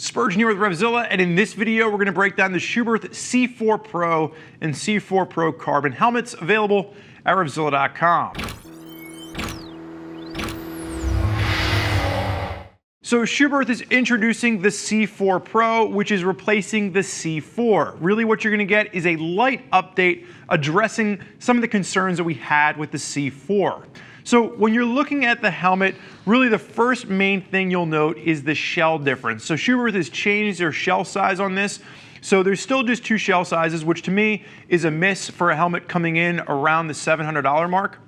Spurgeon here with RevZilla, and in this video we're going to break down the Schuberth C4 Pro and C4 Pro carbon helmets available at RevZilla.com. So Schuberth is introducing the C4 Pro, which is replacing the C4. Really what you're going to get is a light update addressing some of the concerns that we had with the C4. So when you're looking at the helmet, really the first main thing you'll note is the shell difference. So Schuberth has changed their shell size on this. So there's still just two shell sizes, which to me is a miss for a helmet coming in around the $700 mark.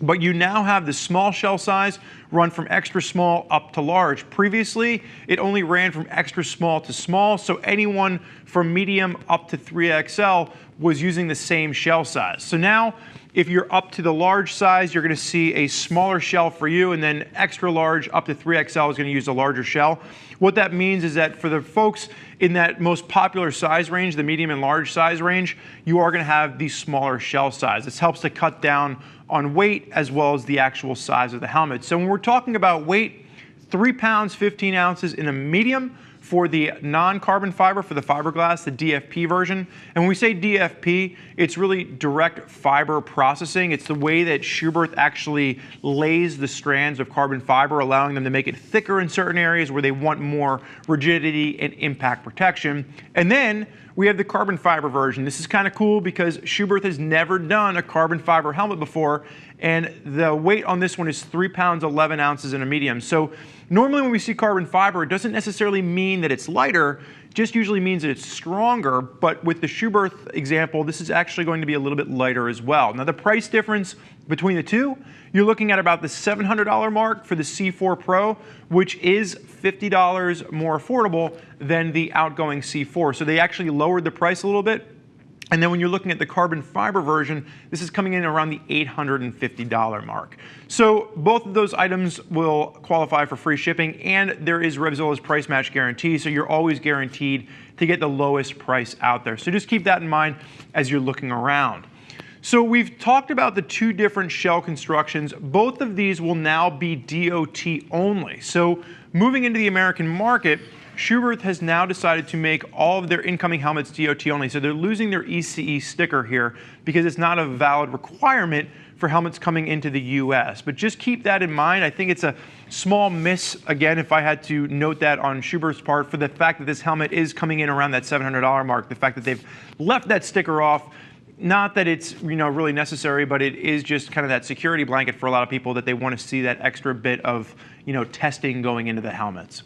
But you now have the small shell size run from extra small up to large. Previously, it only ran from extra small to small, so anyone from medium up to 3XL was using the same shell size. So now, if you're up to the large size, you're going to see a smaller shell for you, and then extra large up to 3XL is going to use a larger shell. What that means is that for the folks in that most popular size range, the medium and large size range, you are going to have the smaller shell size. This helps to cut down on weight as well as the actual size of the helmet. So when we're talking about weight, 3 pounds, 15 ounces in a medium for the non-carbon fiber, for the fiberglass, the DFP version. And when we say DFP, it's really direct fiber processing. It's the way that Schuberth actually lays the strands of carbon fiber, allowing them to make it thicker in certain areas where they want more rigidity and impact protection. And then we have the carbon fiber version. This is kind of cool because Schuberth has never done a carbon fiber helmet before, and the weight on this one is 3 pounds, 11 ounces in a medium. So normally when we see carbon fiber, it doesn't necessarily mean that it's lighter, it just usually means that it's stronger. But with the Schuberth example, this is actually going to be a little bit lighter as well. Now the price difference between the two, you're looking at about the $700 mark for the C4 Pro, which is $50 more affordable than the outgoing C4. So they actually lowered the price a little bit. And then when you're looking at the carbon fiber version, this is coming in around the $850 mark. So both of those items will qualify for free shipping, and there is RevZilla's price match guarantee, so you're always guaranteed to get the lowest price out there. So just keep that in mind as you're looking around. So we've talked about the two different shell constructions. Both of these will now be DOT only. So moving into the American market, Schuberth has now decided to make all of their incoming helmets DOT only. So they're losing their ECE sticker here because it's not a valid requirement for helmets coming into the US. But just keep that in mind. I think it's a small miss, again, if I had to note that on Schuberth's part, for the fact that this helmet is coming in around that $700 mark, the fact that they've left that sticker off. Not that it's really necessary, but it is just kind of that security blanket for a lot of people that they want to see that extra bit of testing going into the helmets.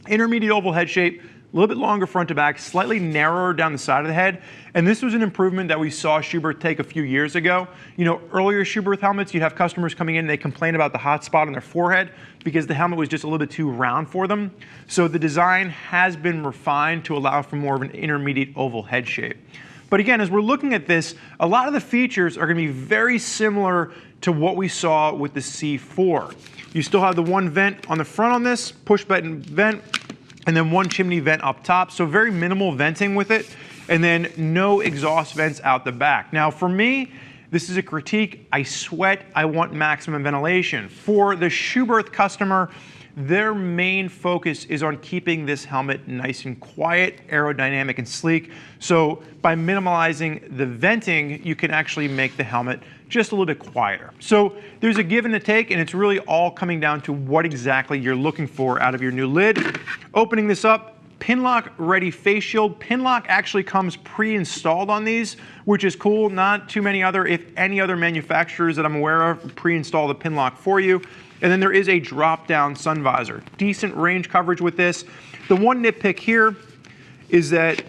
Intermediate oval head shape, a little bit longer front to back, slightly narrower down the side of the head. And this was an improvement that we saw Schuberth take a few years ago. Earlier Schuberth helmets, you'd have customers coming in and they complain about the hot spot on their forehead because the helmet was just a little bit too round for them. So the design has been refined to allow for more of an intermediate oval head shape. But again, as we're looking at this, a lot of the features are going to be very similar to what we saw with the C4. You still have the one vent on the front on this, push button vent, and then one chimney vent up top. So very minimal venting with it, and then no exhaust vents out the back. Now for me, this is a critique. I sweat, I want maximum ventilation. For the Schuberth customer, their main focus is on keeping this helmet nice and quiet, aerodynamic and sleek. So by minimalizing the venting, you can actually make the helmet just a little bit quieter. So there's a give and a take, and it's really all coming down to what exactly you're looking for out of your new lid. Opening this up, Pinlock ready face shield. Pinlock actually comes pre-installed on these, which is cool. Not too many other, if any other manufacturers that I'm aware of, pre-install the Pinlock for you. And then there is a drop-down sun visor. Decent range coverage with this. The one nitpick here is that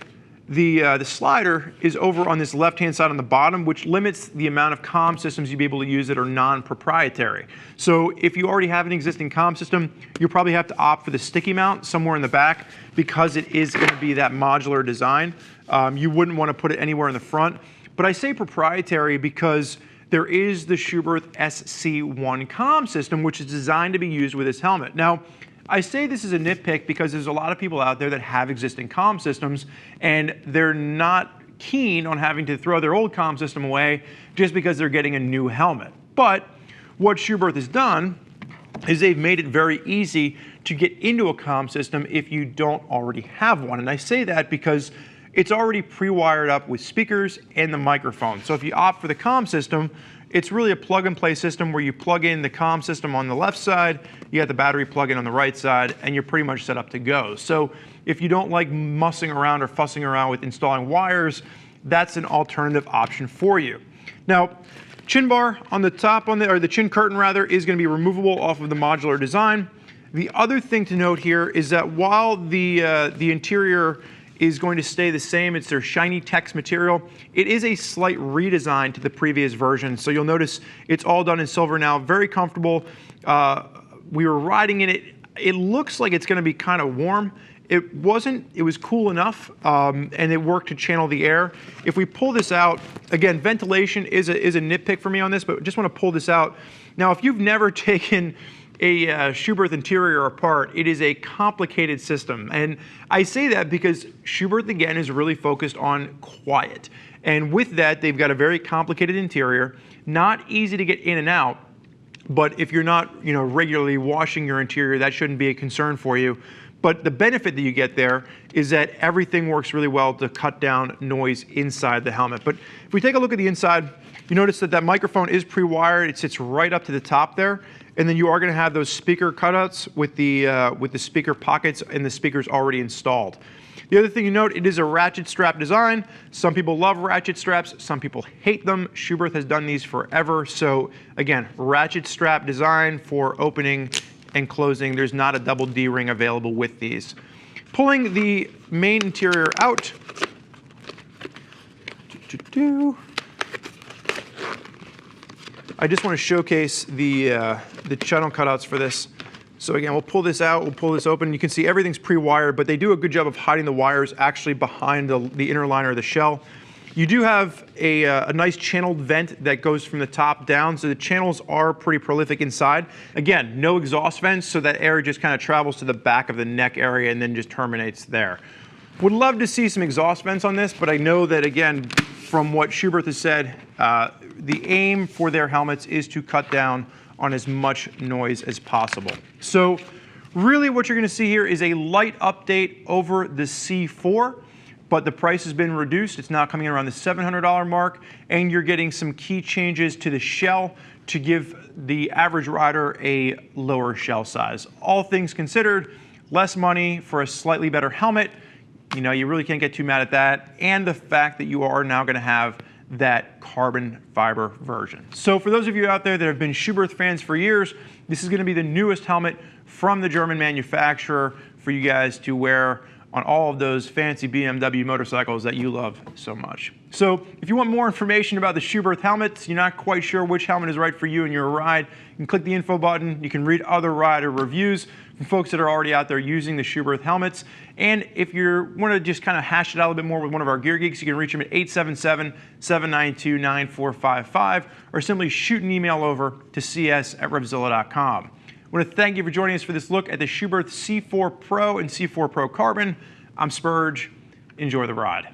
the slider is over on this left-hand side on the bottom, which limits the amount of comm systems you'll be able to use that are non-proprietary. So if you already have an existing comm system, you'll probably have to opt for the sticky mount somewhere in the back because it is going to be that modular design. You wouldn't want to put it anywhere in the front. But I say proprietary because there is the Schuberth SC1 comm system, which is designed to be used with this helmet. Now, I say this is a nitpick because there's a lot of people out there that have existing comm systems, and they're not keen on having to throw their old comm system away just because they're getting a new helmet. But what Schuberth has done is they've made it very easy to get into a comm system if you don't already have one. And I say that because it's already pre-wired up with speakers and the microphone. So if you opt for the comm system, it's really a plug-and-play system where you plug in the comm system on the left side, you got the battery plug-in on the right side, and you're pretty much set up to go. So if you don't like mussing around or fussing around with installing wires, that's an alternative option for you. Now, chin bar on the top, or the chin curtain rather, is going to be removable off of the modular design. The other thing to note here is that while the interior is going to stay the same, it's their shiny text material, it is a slight redesign to the previous version. So you'll notice it's all done in silver now, very comfortable. We were riding in it. It looks like it's going to be kind of warm. It wasn't, it was cool enough, and it worked to channel the air. If we pull this out, again, ventilation is a nitpick for me on this, but just want to pull this out. Now, if you've never taken a Schuberth interior apart, it is a complicated system. And I say that because Schuberth, again, is really focused on quiet. And with that, they've got a very complicated interior, not easy to get in and out. But if you're not, regularly washing your interior, that shouldn't be a concern for you. But the benefit that you get there is that everything works really well to cut down noise inside the helmet. But if we take a look at the inside, you notice that microphone is pre-wired. It sits right up to the top there. And then you are going to have those speaker cutouts with the speaker pockets and the speakers already installed. The other thing you note, it is a ratchet strap design. Some people love ratchet straps, some people hate them. Schuberth has done these forever. So again, ratchet strap design for opening and closing. There's not a double D ring available with these. Pulling the main interior out. I just want to showcase the channel cutouts for this. So again, we'll pull this out, we'll pull this open. You can see everything's pre-wired, but they do a good job of hiding the wires actually behind the inner liner of the shell. You do have a nice channeled vent that goes from the top down, so the channels are pretty prolific inside. Again, no exhaust vents, so that air just kind of travels to the back of the neck area and then just terminates there. Would love to see some exhaust vents on this, but I know that, again, from what Schuberth has said, the aim for their helmets is to cut down on as much noise as possible. So really what you're going to see here is a light update over the C4, but the price has been reduced. It's now coming around the $700 mark, and you're getting some key changes to the shell to give the average rider a lower shell size. All things considered, less money for a slightly better helmet. You really can't get too mad at that. And the fact that you are now going to have that carbon fiber version. So for those of you out there that have been Schuberth fans for years, this is going to be the newest helmet from the German manufacturer for you guys to wear on all of those fancy BMW motorcycles that you love so much. So if you want more information about the Schuberth helmets, you're not quite sure which helmet is right for you in your ride, you can click the info button. You can read other rider reviews from folks that are already out there using the Schuberth helmets. And if you want to just kind of hash it out a little bit more with one of our gear geeks, you can reach them at 877-792-9455 or simply shoot an email over to cs@revzilla.com. I want to thank you for joining us for this look at the Schuberth C4 Pro and C4 Pro Carbon. I'm Spurge. Enjoy the ride.